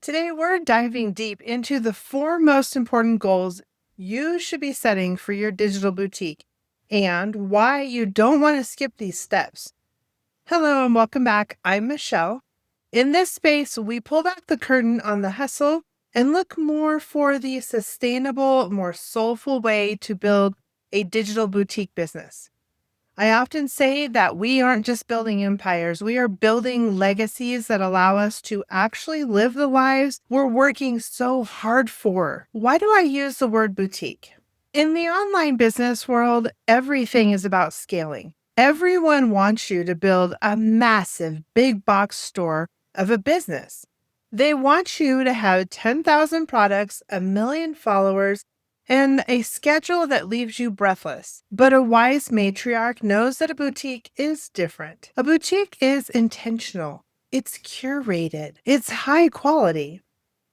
Today, we're diving deep into the 4 most important goals you should be setting for your digital boutique and why you don't want to skip these steps. Hello, and welcome back. I'm Michelle. In this space, we pull back the curtain on the hustle and look more for the sustainable, more soulful way to build a digital boutique business. I often say that we aren't just building empires, we are building legacies that allow us to actually live the lives we're working so hard for. Why do I use the word boutique? In the online business world, everything is about scaling. Everyone wants you to build a massive big box store of a business. They want you to have 10,000 products, a million followers, and a schedule that leaves you breathless. But a wise matriarch knows that a boutique is different. A boutique is intentional. It's curated. It's high quality.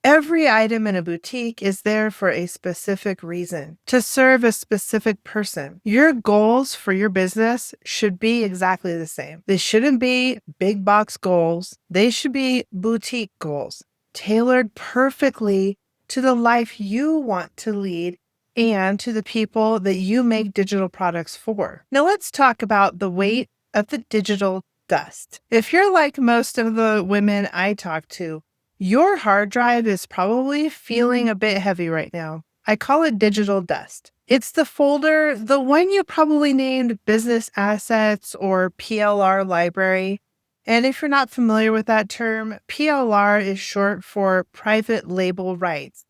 Every item in a boutique is there for a specific reason, to serve a specific person. Your goals for your business should be exactly the same. They shouldn't be big box goals. They should be boutique goals, tailored perfectly to the life you want to lead and to the people that you make digital products for. Now let's talk about the weight of the digital dust. If you're like most of the women I talk to, your hard drive is probably feeling a bit heavy right now. I call it digital dust. It's the folder, the one you probably named Business Assets or PLR Library. And if you're not familiar with that term, PLR is short for Private Label Rights.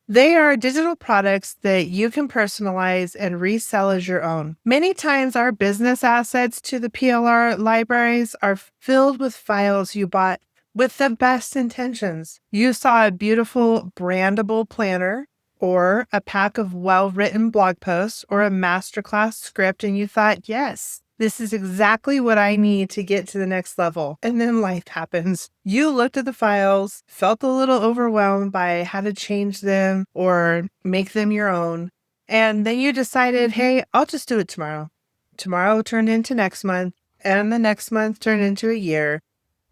They are digital products that you can personalize and resell as your own. Many times, our business assets to the PLR libraries are filled with files you bought with the best intentions. You saw a beautiful brandable planner, or a pack of well-written blog posts, or a masterclass script, and you thought, yes, this is exactly what I need to get to the next level. And then life happens. You looked at the files, felt a little overwhelmed by how to change them or make them your own. And then you decided, hey, I'll just do it tomorrow. Tomorrow turned into next month, and the next month turned into a year.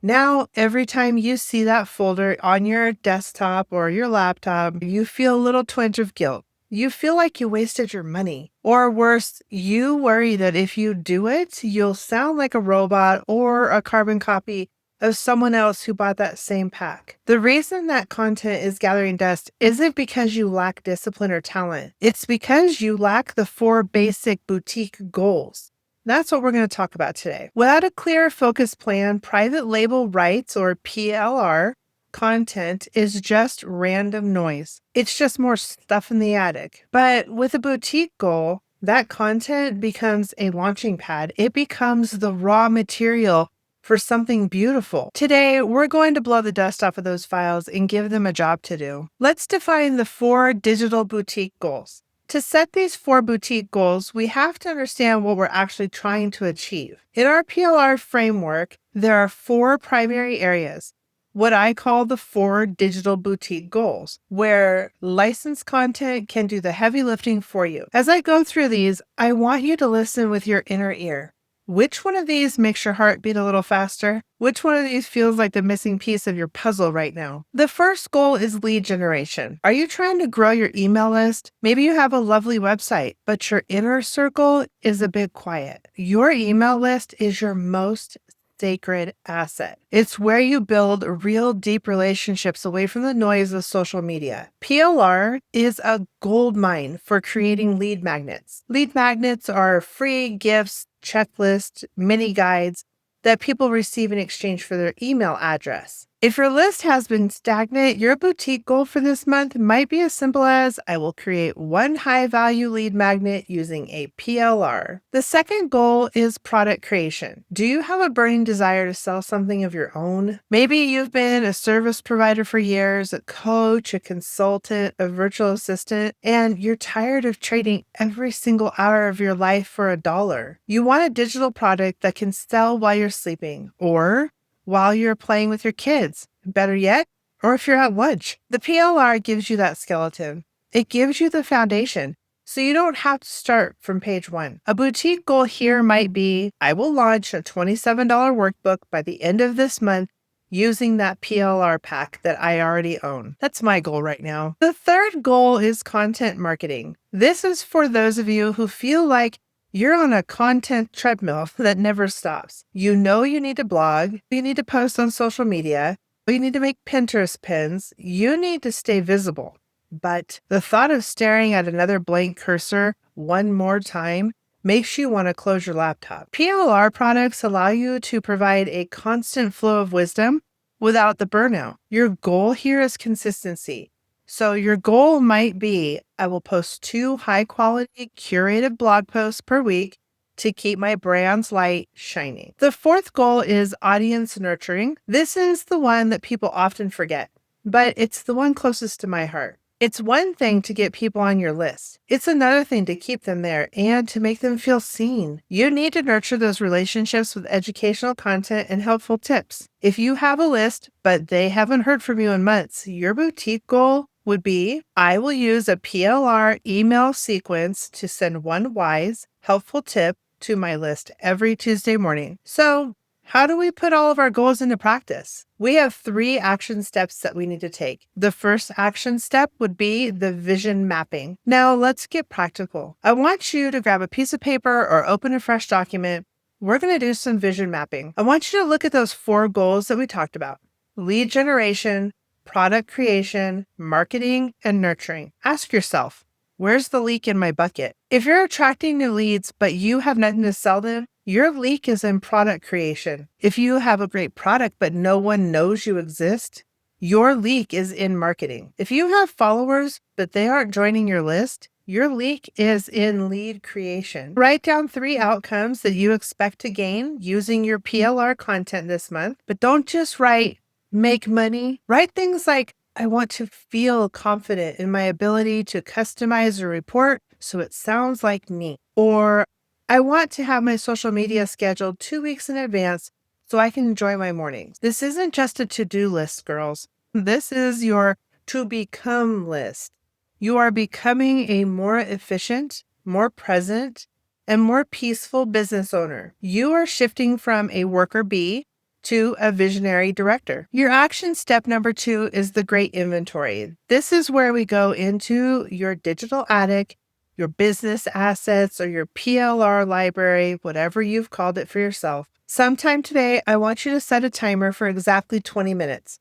Now, every time you see that folder on your desktop or your laptop, you feel a little twinge of guilt. You feel like you wasted your money. Or worse, you worry that if you do it, you'll sound like a robot or a carbon copy of someone else who bought that same pack. The reason that content is gathering dust isn't because you lack discipline or talent. It's because you lack the 4 basic boutique goals. That's what we're going to talk about today. Without a clear, focused plan, private label rights, or PLR, content is just random noise. It's just more stuff in the attic. But with a boutique goal, that content becomes a launching pad. It becomes the raw material for something beautiful. Today, we're going to blow the dust off of those files and give them a job to do. Let's define the 4 digital boutique goals. To set these 4 boutique goals, we have to understand what we're actually trying to achieve. In our PLR framework, there are 4 primary areas, what I call the 4 digital boutique goals, where licensed content can do the heavy lifting for you. As I go through these, I want you to listen with your inner ear. Which one of these makes your heart beat a little faster? Which one of these feels like the missing piece of your puzzle right now? The first goal is lead generation. Are you trying to grow your email list? Maybe you have a lovely website, but your inner circle is a bit quiet. Your email list is your most sacred asset. It's where you build real deep relationships away from the noise of social media. PLR is a gold mine for creating lead magnets. Lead magnets are free gifts, checklists, mini guides that people receive in exchange for their email address. If your list has been stagnant, your boutique goal for this month might be as simple as, I will create 1 high-value lead magnet using a PLR. The second goal is product creation. Do you have a burning desire to sell something of your own? Maybe you've been a service provider for years, a coach, a consultant, a virtual assistant, and you're tired of trading every single hour of your life for $1. You want a digital product that can sell while you're sleeping, or while you're playing with your kids, better yet, or if you're at lunch. The PLR gives you that skeleton. It gives you the foundation, so you don't have to start from page 1. A boutique goal here might be, I will launch a $27 workbook by the end of this month using that PLR pack that I already own. That's my goal right now. The third goal is content marketing. This is for those of you who feel like you're on a content treadmill that never stops. You know you need to blog, you need to post on social media, you need to make Pinterest pins, you need to stay visible. But the thought of staring at another blank cursor one more time makes you want to close your laptop. PLR products allow you to provide a constant flow of wisdom without the burnout. Your goal here is consistency. So your goal might be, I will post 2 high-quality curated blog posts per week to keep my brand's light shining. The fourth goal is audience nurturing. This is the one that people often forget, but it's the one closest to my heart. It's one thing to get people on your list. It's another thing to keep them there and to make them feel seen. You need to nurture those relationships with educational content and helpful tips. If you have a list, but they haven't heard from you in months, your boutique goal would be, I will use a PLR email sequence to send one wise, helpful tip to my list every Tuesday morning. So, how do we put all of our goals into practice? We have 3 action steps that we need to take. The first action step would be the vision mapping. Now, let's get practical. I want you to grab a piece of paper or open a fresh document. We're going to do some vision mapping. I want you to look at those 4 goals that we talked about: lead generation, product creation, marketing, and nurturing. Ask yourself, where's the leak in my bucket? If you're attracting new leads, but you have nothing to sell them, your leak is in product creation. If you have a great product, but no one knows you exist, your leak is in marketing. If you have followers, but they aren't joining your list, your leak is in lead creation. Write down 3 outcomes that you expect to gain using your PLR content this month, but don't just write make money. Write things like, I want to feel confident in my ability to customize a report so it sounds like me. Or I want to have my social media scheduled 2 weeks in advance so I can enjoy my mornings. This isn't just a to-do list, girls. This is your to become list. You are becoming a more efficient, more present, and more peaceful business owner. You are shifting from a worker bee to a visionary director. Your action step number 2 is the great inventory. This is where we go into your digital attic, your business assets, or your PLR library, whatever you've called it for yourself. Sometime today, I want you to set a timer for exactly 20 minutes.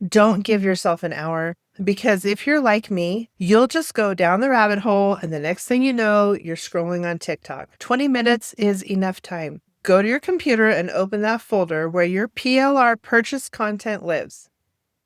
Don't give yourself an hour, because if you're like me, you'll just go down the rabbit hole and the next thing you know, you're scrolling on TikTok. 20 minutes is enough time. Go to your computer and open that folder where your PLR purchase content lives.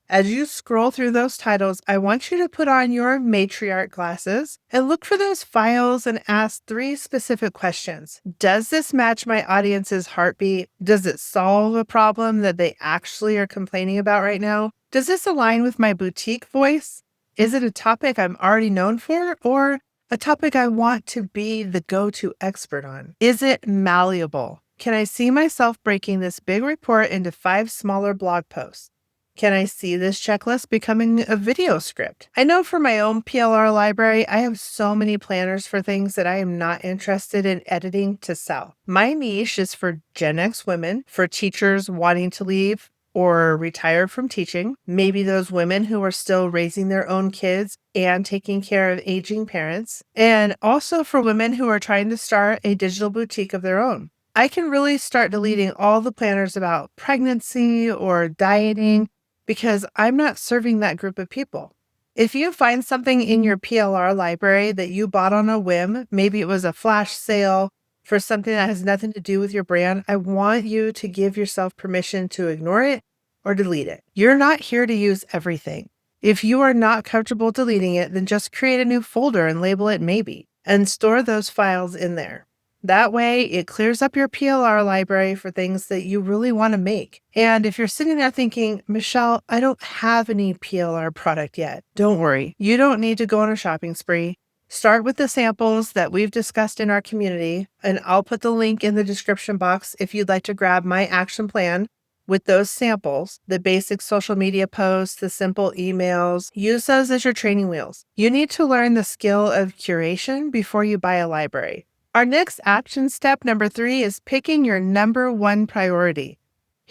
As you scroll through those titles, I want you to put on your matriarch glasses and look for those files and ask 3 specific questions. Does this match my audience's heartbeat? Does it solve a problem that they actually are complaining about right now? Does this align with my boutique voice? Is it a topic I'm already known for, or a topic I want to be the go-to expert on? Is it malleable? Can I see myself breaking this big report into 5 smaller blog posts? Can I see this checklist becoming a video script? I know for my own PLR library, I have so many planners for things that I am not interested in editing to sell. My niche is for Gen X women, for teachers wanting to leave or retire from teaching, maybe those women who are still raising their own kids and taking care of aging parents, and also for women who are trying to start a digital boutique of their own. I can really start deleting all the planners about pregnancy or dieting because I'm not serving that group of people. If you find something in your PLR library that you bought on a whim, maybe it was a flash sale for something that has nothing to do with your brand, I want you to give yourself permission to ignore it or delete it. You're not here to use everything. If you are not comfortable deleting it, then just create a new folder and label it maybe, and store those files in there. That way, it clears up your PLR library for things that you really want to make. And if you're sitting there thinking, Michelle, I don't have any PLR product yet, don't worry. You don't need to go on a shopping spree. Start with the samples that we've discussed in our community, and I'll put the link in the description box if you'd like to grab my action plan with those samples, the basic social media posts, the simple emails. Use those as your training wheels. You need to learn the skill of curation before you buy a library. Our next action step, number 3, is picking your number 1 priority.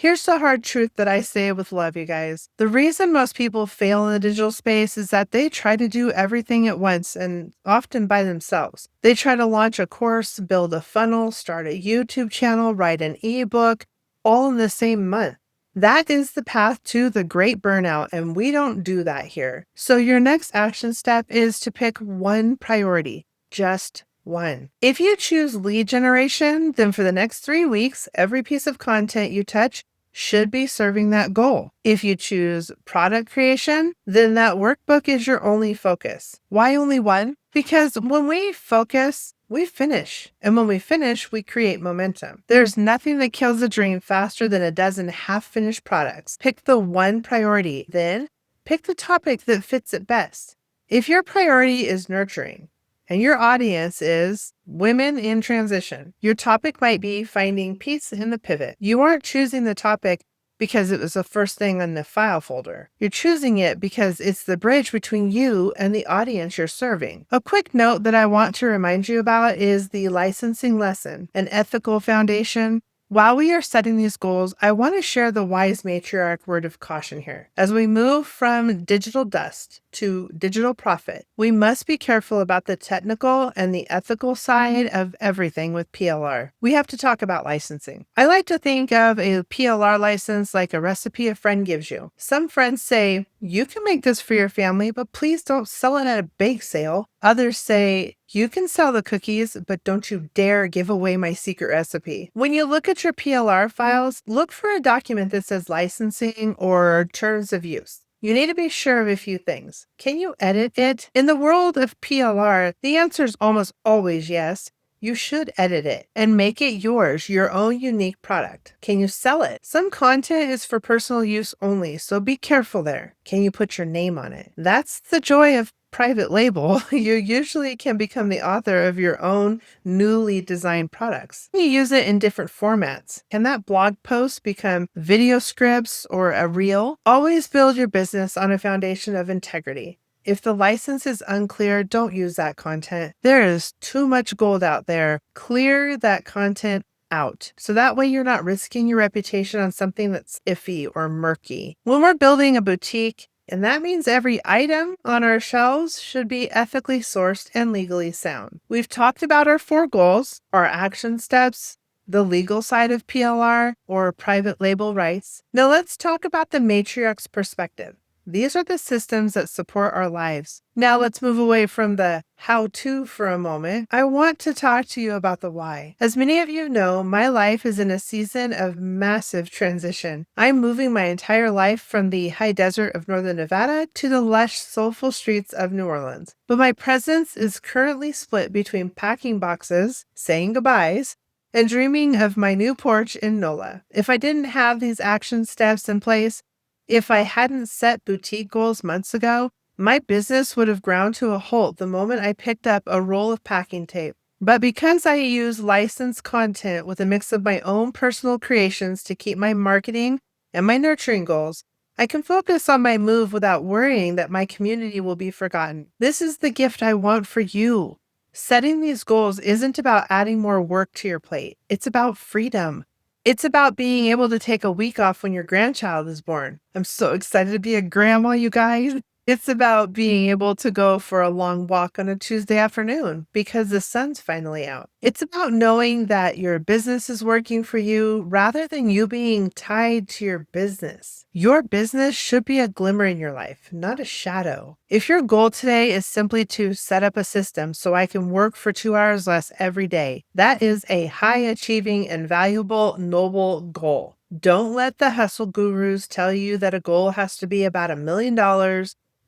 Here's the hard truth that I say with love, you guys. The reason most people fail in the digital space is that they try to do everything at once and often by themselves. They try to launch a course, build a funnel, start a YouTube channel, write an ebook, all in the same month. That is the path to the great burnout, and we don't do that here. So your next action step is to pick one priority, just one. If you choose lead generation, then for the next 3 weeks, every piece of content you touch should be serving that goal. If you choose product creation, then that workbook is your only focus. Why only one? Because when we focus, we finish. And when we finish, we create momentum. There's nothing that kills a dream faster than a dozen half-finished products. Pick the one priority, then pick the topic that fits it best. If your priority is nurturing, and your audience is women in transition, your topic might be finding peace in the pivot. You aren't choosing the topic because it was the first thing on the file folder. You're choosing it because it's the bridge between you and the audience you're serving. A quick note that I want to remind you about is the licensing lesson, an ethical foundation. While we are setting these goals, I want to share the wise matriarch word of caution here. As we move from digital dust to digital profit, we must be careful about the technical and the ethical side of everything with PLR. We have to talk about licensing. I like to think of a PLR license like a recipe a friend gives you. Some friends say, you can make this for your family, but please don't sell it at a bake sale. Others say, you can sell the cookies, but don't you dare give away my secret recipe. When you look at your PLR files, look for a document that says licensing or terms of use. You need to be sure of a few things. Can you edit it? In the world of PLR, the answer is almost always yes. You should edit it and make it yours, your own unique product. Can you sell it? Some content is for personal use only, so be careful there. Can you put your name on it? That's the joy of private label. You usually can become the author of your own newly designed products. You use it in different formats. Can that blog post become video scripts or a reel? Always build your business on a foundation of integrity. If the license is unclear, don't use that content. There is too much gold out there. Clear that content out. So that way you're not risking your reputation on something that's iffy or murky. When we're building a boutique, and that means every item on our shelves should be ethically sourced and legally sound. We've talked about our 4 goals, our action steps, the legal side of PLR, or private label rights. Now let's talk about the matriarch's perspective. These are the systems that support our lives. Now let's move away from the how-to for a moment. I want to talk to you about the why. As many of you know, my life is in a season of massive transition. I'm moving my entire life from the high desert of northern Nevada to the lush, soulful streets of New Orleans. But my presence is currently split between packing boxes, saying goodbyes, and dreaming of my new porch in NOLA. If I didn't have these action steps in place, if I hadn't set boutique goals months ago, my business would have ground to a halt the moment I picked up a roll of packing tape. But because I use licensed content with a mix of my own personal creations to keep my marketing and my nurturing goals, I can focus on my move without worrying that my community will be forgotten. This is the gift I want for you. Setting these goals isn't about adding more work to your plate. It's about freedom. It's about being able to take a week off when your grandchild is born. I'm so excited to be a grandma, you guys. It's about being able to go for a long walk on a Tuesday afternoon because the sun's finally out. It's about knowing that your business is working for you rather than you being tied to your business. Your business should be a glimmer in your life, not a shadow. If your goal today is simply to set up a system so I can work for 2 hours less every day, that is a high achieving and valuable, noble goal. Don't let the hustle gurus tell you that a goal has to be about $1 million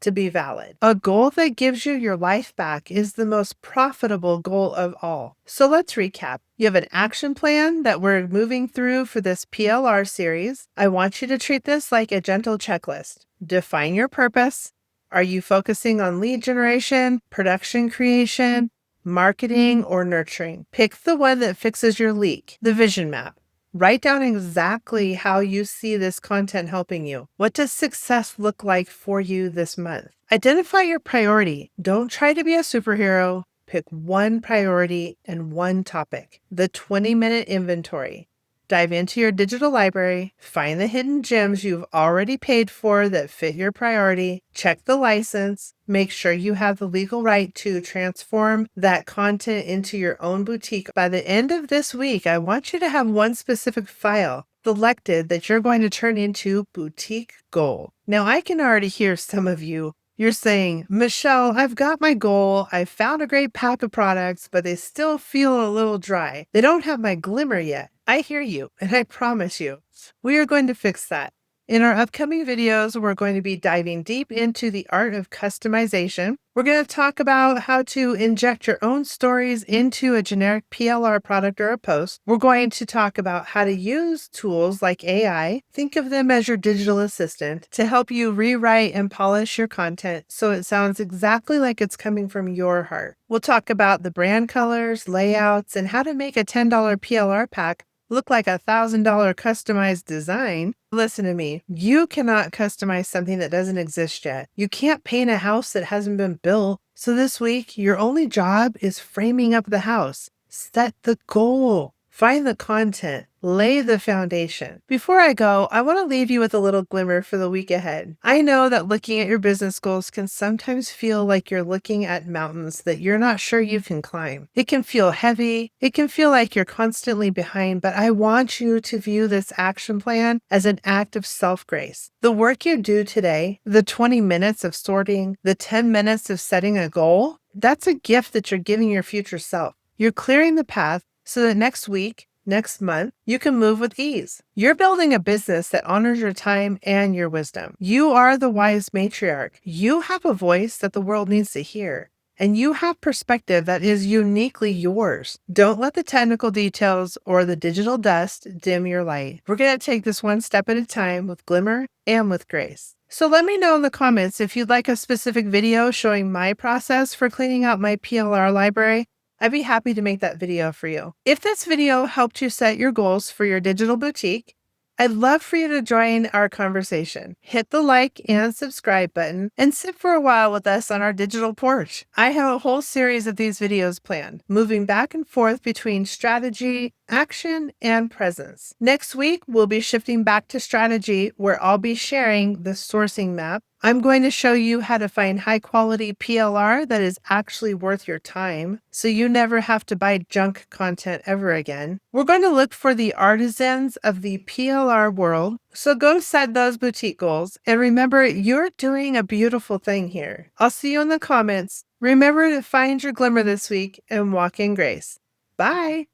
to be valid. A goal that gives you your life back is the most profitable goal of all. So let's recap. You have an action plan that we're moving through for this PLR series. I want you to treat this like a gentle checklist. Define your purpose. Are you focusing on lead generation, production creation, marketing, or nurturing? Pick the one that fixes your leak, the vision map. Write down exactly how you see this content helping you. What does success look like for you this month? Identify your priority. Don't try to be a superhero. Pick one priority and one topic. The 20-minute inventory. Dive into your digital library, find the hidden gems you've already paid for that fit your priority, check the license, make sure you have the legal right to transform that content into your own boutique. By the end of this week, I want you to have one specific file selected that you're going to turn into boutique gold. Now, I can already hear some of you. You're saying, Michelle, I've got my goal. I've found a great pack of products, but they still feel a little dry. They don't have my glimmer yet. I hear you, and I promise you, we are going to fix that. In our upcoming videos, we're going to be diving deep into the art of customization. We're going to talk about how to inject your own stories into a generic PLR product or a post. We're going to talk about how to use tools like AI, think of them as your digital assistant, to help you rewrite and polish your content so it sounds exactly like it's coming from your heart. We'll talk about the brand colors, layouts, and how to make a $10 PLR pack look like a $1,000 customized design. Listen to me. You cannot customize something that doesn't exist yet. You can't paint a house that hasn't been built. So this week, your only job is framing up the house. Set the goal. Find the content. Lay the foundation. Before I go, I want to leave you with a little glimmer for the week ahead. I know that looking at your business goals can sometimes feel like you're looking at mountains that you're not sure you can climb. It can feel heavy. It can feel like you're constantly behind, but I want you to view this action plan as an act of self-grace. The work you do today, the 20 minutes of sorting, the 10 minutes of setting a goal, that's a gift that you're giving your future self. You're clearing the path so that next week, next month, you can move with ease. You're building a business that honors your time and your wisdom. You are the wise matriarch. You have a voice that the world needs to hear. And you have perspective that is uniquely yours. Don't let the technical details or the digital dust dim your light. We're going to take this one step at a time with glimmer and with grace. So let me know in the comments if you'd like a specific video showing my process for cleaning out my PLR library. I'd be happy to make that video for you. If this video helped you set your goals for your digital boutique, I'd love for you to join our conversation. Hit the like and subscribe button and sit for a while with us on our digital porch. I have a whole series of these videos planned, moving back and forth between strategy, action, and presence. Next week, we'll be shifting back to strategy, where I'll be sharing the sourcing map. I'm going to show you how to find high-quality PLR that is actually worth your time, so you never have to buy junk content ever again. We're going to look for the artisans of the PLR world, so go set those boutique goals, and remember, you're doing a beautiful thing here. I'll see you in the comments. Remember to find your glimmer this week and walk in grace. Bye!